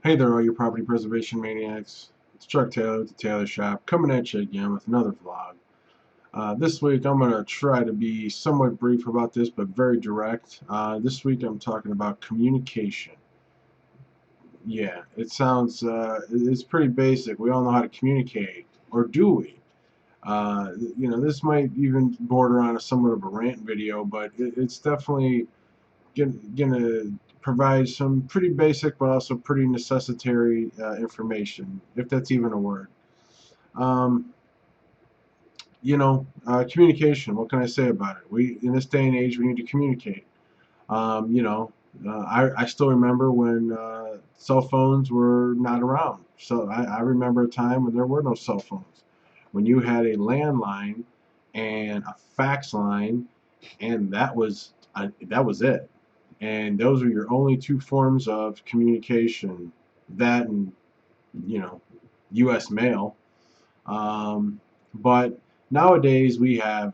Hey there, all you property preservation maniacs. It's Chuck Taylor with the Taylor Shop, coming at you again with another vlog. This week I'm going to try to be somewhat brief about this, but very direct. This week I'm talking about communication. Yeah, it's pretty basic. We all know how to communicate, or do we? This might even border on somewhat of a rant video, but it's definitely gonna provide some pretty basic but also pretty necessitary information, if that's even a word. Um, Communication. What can I say about it? We in this day and age we need to communicate. Um, you know, I still remember when cell phones were not around. So I remember a time when there were no cell phones, when you had a landline and a fax line, and that was it. And those are your only two forms of communication. That and you know, U.S. mail. Um, but nowadays we have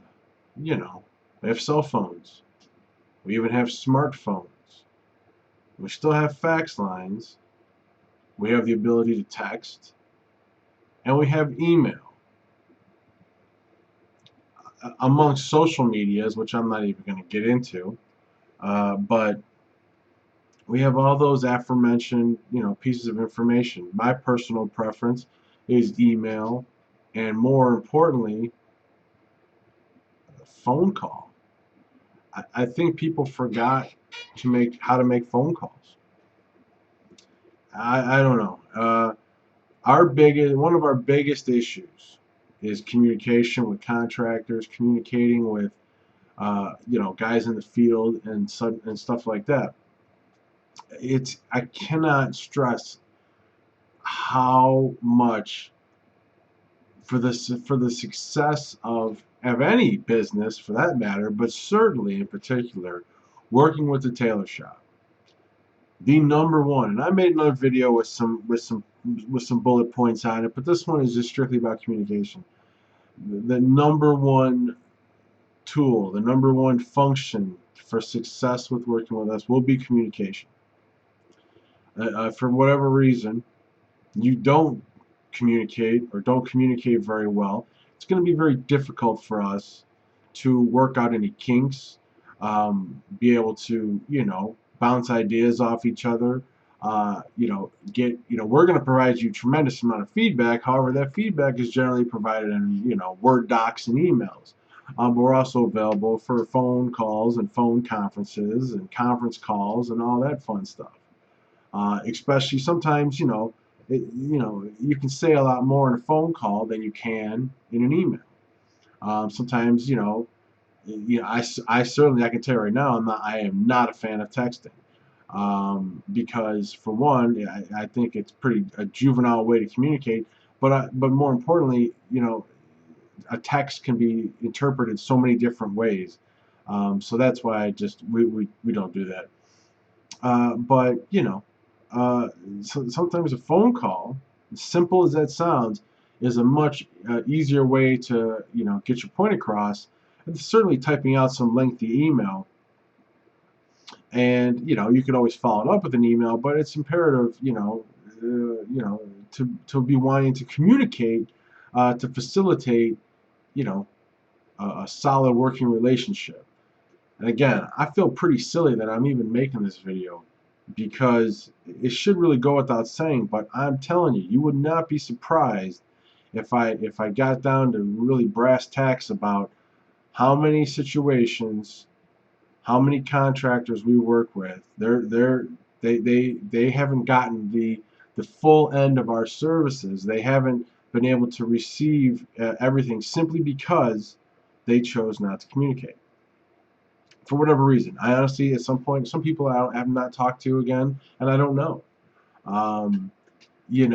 cell phones. We even have smartphones. We still have fax lines. We have the ability to text, and we have email. Amongst social medias, which I'm not even going to get into, but we have all those aforementioned, pieces of information. My personal preference is email, and more importantly, phone call. I think people forgot how to make phone calls. I don't know. One of our biggest issues is communication with contractors, communicating with guys in the field and stuff like that. I cannot stress how much for the success of any business for that matter, but certainly in particular, working with the tailor shop. The number one, and I made another video with some bullet points on it, but this one is just strictly about communication. The number one tool, the number one function for success with working with us will be communication. For whatever reason, you don't communicate or don't communicate very well, it's going to be very difficult for us to work out any kinks, be able to, bounce ideas off each other. We're going to provide you tremendous amount of feedback. However, that feedback is generally provided in, Word docs and emails. But we're also available for phone calls and phone conferences and conference calls and all that fun stuff. Especially sometimes, you can say a lot more in a phone call than you can in an email. Sometimes, I certainly I can tell you right now I am not a fan of texting, because for one, I think it's pretty a juvenile way to communicate. But more importantly, a text can be interpreted so many different ways. So that's why we don't do that. But sometimes a phone call, as simple as that sounds, is a much easier way to get your point across. And certainly typing out some lengthy email, and you can always follow it up with an email. But it's imperative, to be wanting to communicate, to facilitate, you know, a solid working relationship. And again, I feel pretty silly that I'm even making this video, because it should really go without saying, but I'm telling you, you would not be surprised if I got down to really brass tacks about how many situations, how many contractors we work with. They haven't gotten the full end of our services. They haven't been able to receive everything simply because they chose not to communicate for whatever reason. I honestly, at some point, some people I have not talked to again, and I don't know. Um, in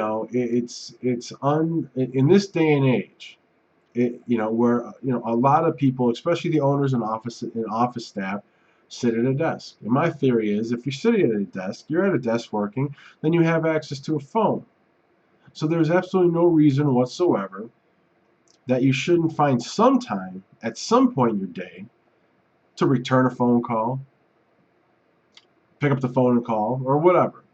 this day and age, where a lot of people, especially the owners and office staff, sit at a desk. And my theory is, if you're sitting at a desk, you're at a desk working, then you have access to a phone. So there's absolutely no reason whatsoever that you shouldn't find some time at some point in your day to return a phone call, pick up the phone and call, or whatever.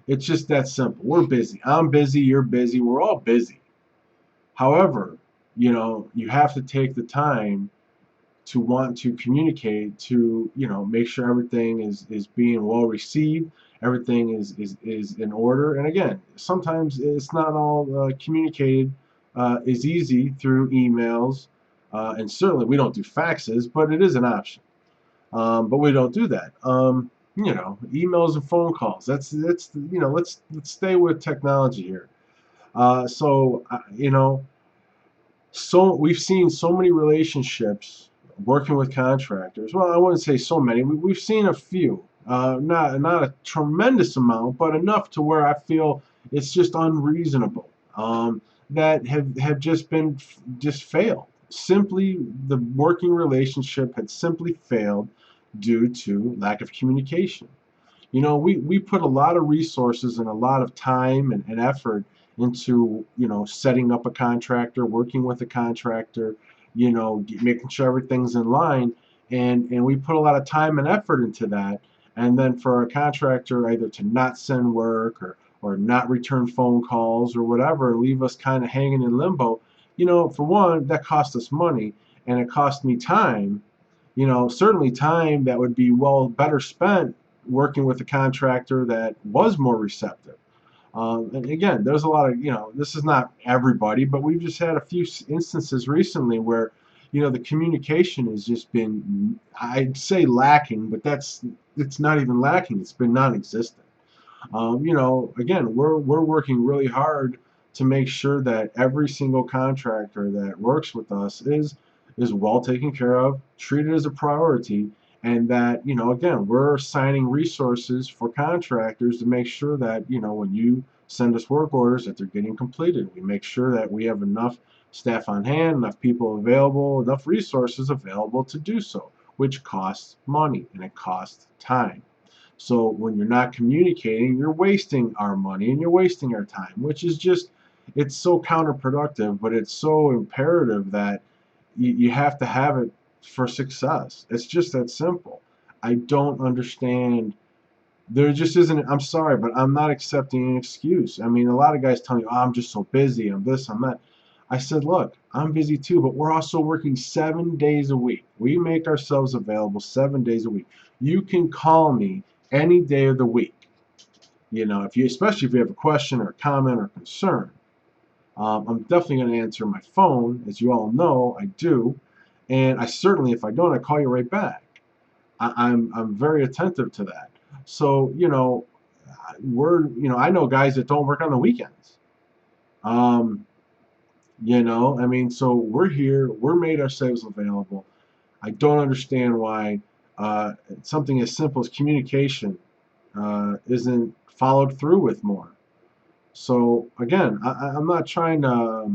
It's just that simple. We're busy. I'm busy. You're busy. We're all busy. However, you have to take the time to want to communicate, to make sure everything is being well received, everything is in order. And again, sometimes it's not all communicated is easy through emails, and certainly we don't do faxes, but it is an option. But we don't do that. Emails and phone calls. That's let's stay with technology here. So we've seen so many relationships working with contractors. Well, I wouldn't say so many. We've seen a few, not a tremendous amount, but enough to where I feel it's just unreasonable. That have just failed. Simply, the working relationship had simply failed due to lack of communication. We put a lot of resources and a lot of time and effort into, setting up a contractor, working with a contractor, making sure everything's in line. And we put a lot of time and effort into that. And then for a contractor either to not send work or not return phone calls or whatever, leave us kind of hanging in limbo, for one, that cost us money and it cost me time, certainly time that would be well better spent working with a contractor that was more receptive. And again, there's a lot of, this is not everybody, but we've just had a few instances recently where, the communication has just been, I'd say lacking, but it's not even lacking. It's been non-existent. Again, we're working really hard to make sure that every single contractor that works with us is well taken care of, treated as a priority, and that, again, we're assigning resources for contractors to make sure that, when you send us work orders, that they're getting completed. We make sure that we have enough staff on hand, enough people available, enough resources available to do so, which costs money and it costs time. So when you're not communicating, you're wasting our money and you're wasting our time, which is just, it's so counterproductive, but it's so imperative that you have to have it for success. It's just that simple. I don't understand. There just isn't, I'm sorry, but I'm not accepting an excuse. I mean, a lot of guys tell me, oh, I'm just so busy, I'm this, I'm that. I said, look, I'm busy too, but we're also working 7 days a week. We make ourselves available 7 days a week. You can call me any day of the week. Especially if you have a question or a comment or concern. I'm definitely going to answer my phone, as you all know, I do. And I certainly, if I don't, I call you right back. I'm very attentive to that. So, I know guys that don't work on the weekends. Um, I mean, so we're here, we're made ourselves available. I don't understand why something as simple as communication isn't followed through with more. So again, I'm not trying to,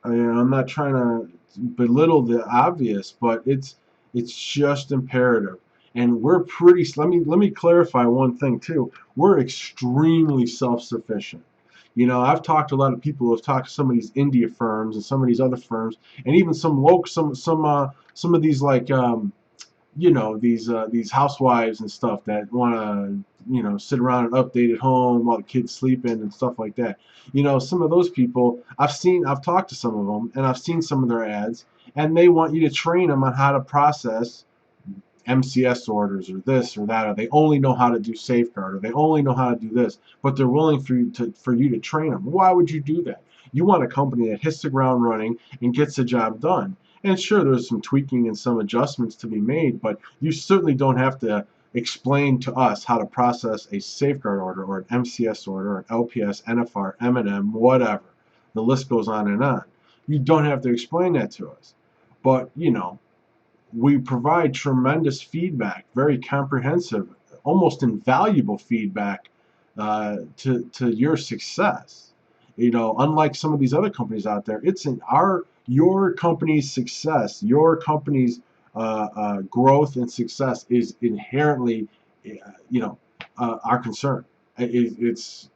I'm not trying to belittle the obvious, but it's just imperative. And we're pretty. Let me clarify one thing too. We're extremely self-sufficient. I've talked to a lot of people who have talked to some of these India firms and some of these other firms, and even some local, some of these like these housewives and stuff that want to sit around and update at home while the kids sleeping and stuff like that. Some of those people I've talked to some of them and I've seen some of their ads, and they want you to train them on how to process MCS orders or this or that, or they only know how to do safeguard, or they only know how to do this, but they're willing for you to train them. Why would you do that? You want a company that hits the ground running and gets the job done. And sure, there's some tweaking and some adjustments to be made, but you certainly don't have to explain to us how to process a safeguard order or an MCS order, an LPS, NFR, M&M, whatever. The list goes on and on. You don't have to explain that to us. But, we provide tremendous feedback, very comprehensive, almost invaluable feedback to your success. Unlike some of these other companies out there, it's in your company's success, your company's growth and success is inherently, our concern. It's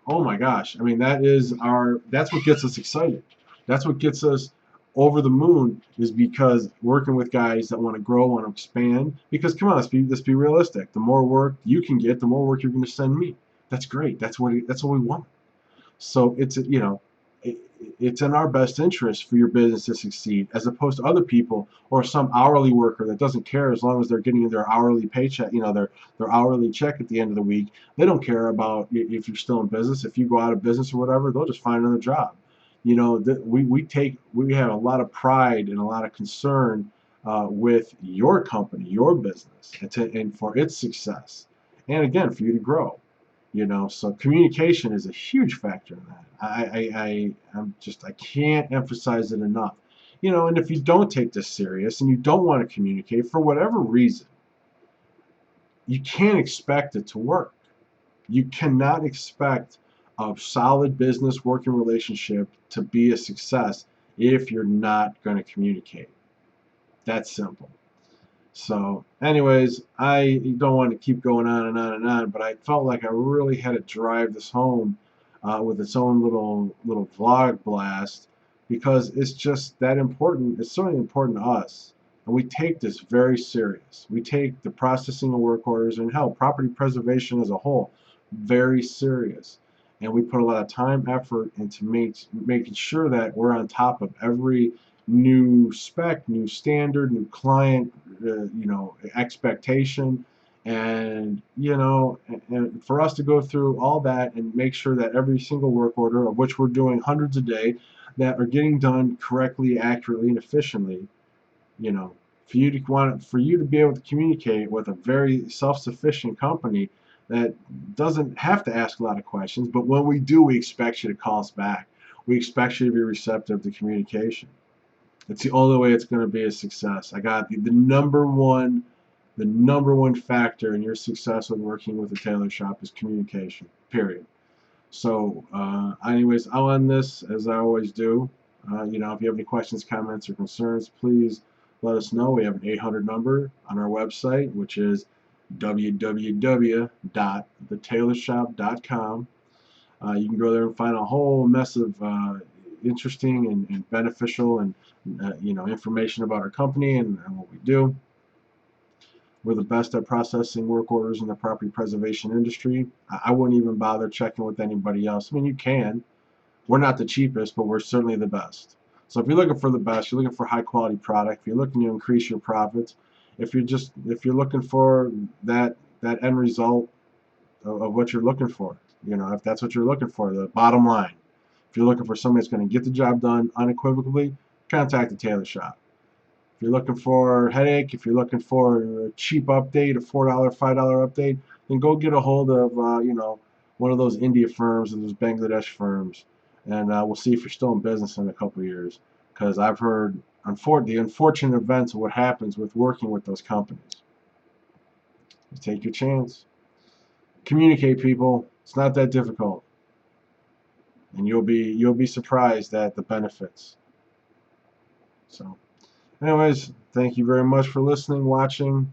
oh my gosh! I mean, that's what gets us excited. That's what gets us over the moon is because working with guys that want to grow, want to expand. Because come on, let's be realistic. The more work you can get, the more work you're going to send me. That's great. That's what we want. So it's in our best interest for your business to succeed, as opposed to other people or some hourly worker that doesn't care as long as they're getting their hourly paycheck, their hourly check at the end of the week. They don't care about if you're still in business. If you go out of business or whatever, they'll just find another job. We have a lot of pride and a lot of concern with your company, your business, and for its success, and again for you to grow. So communication is a huge factor in that. I can't emphasize it enough. And if you don't take this serious and you don't want to communicate for whatever reason, you can't expect it to work. You cannot expect a solid business working relationship to be a success if you're not going to communicate. That's simple. So, anyways, I don't want to keep going on and on and on, but I felt like I really had to drive this home with its own little vlog blast, because it's just that important. It's certainly important to us, and we take this very serious. We take the processing of work orders and hell, property preservation as a whole, very serious, and we put a lot of time, effort into making sure that we're on top of every new spec, new standard, new client, expectation, and for us to go through all that and make sure that every single work order, of which we're doing hundreds a day, that are getting done correctly, accurately, and efficiently. You know, for you to be able to communicate with a very self-sufficient company that doesn't have to ask a lot of questions, but when we do, we expect you to call us back. We expect you to be receptive to communication. It's the only way it's going to be a success. I got the number one factor in your success with working with a tailor shop is communication. Period. So, anyways, I'll end this as I always do. If you have any questions, comments, or concerns, please let us know. We have an 800 number on our website, which is www.thetailorshop.com. You can go there and find a whole mess of interesting and beneficial and information about our company and what we do. We're the best at processing work orders in the property preservation industry. I wouldn't even bother checking with anybody else. I mean, you can. We're not the cheapest, but we're certainly the best. So if you're looking for the best, you're looking for high quality product, if you're looking to increase your profits, if you're looking for that end result of what you're looking for, if that's what you're looking for, the bottom line. If you're looking for somebody that's going to get the job done unequivocally, contact the tailor shop. If you're looking for a headache, if you're looking for a cheap update, a $4, $5 update, then go get a hold of one of those India firms or those Bangladesh firms, and we'll see if you're still in business in a couple of years. Because I've heard the unfortunate events of what happens with working with those companies. You take your chance. Communicate, people. It's not that difficult, and you'll be surprised at the benefits. So. Anyways, thank you very much for listening, watching.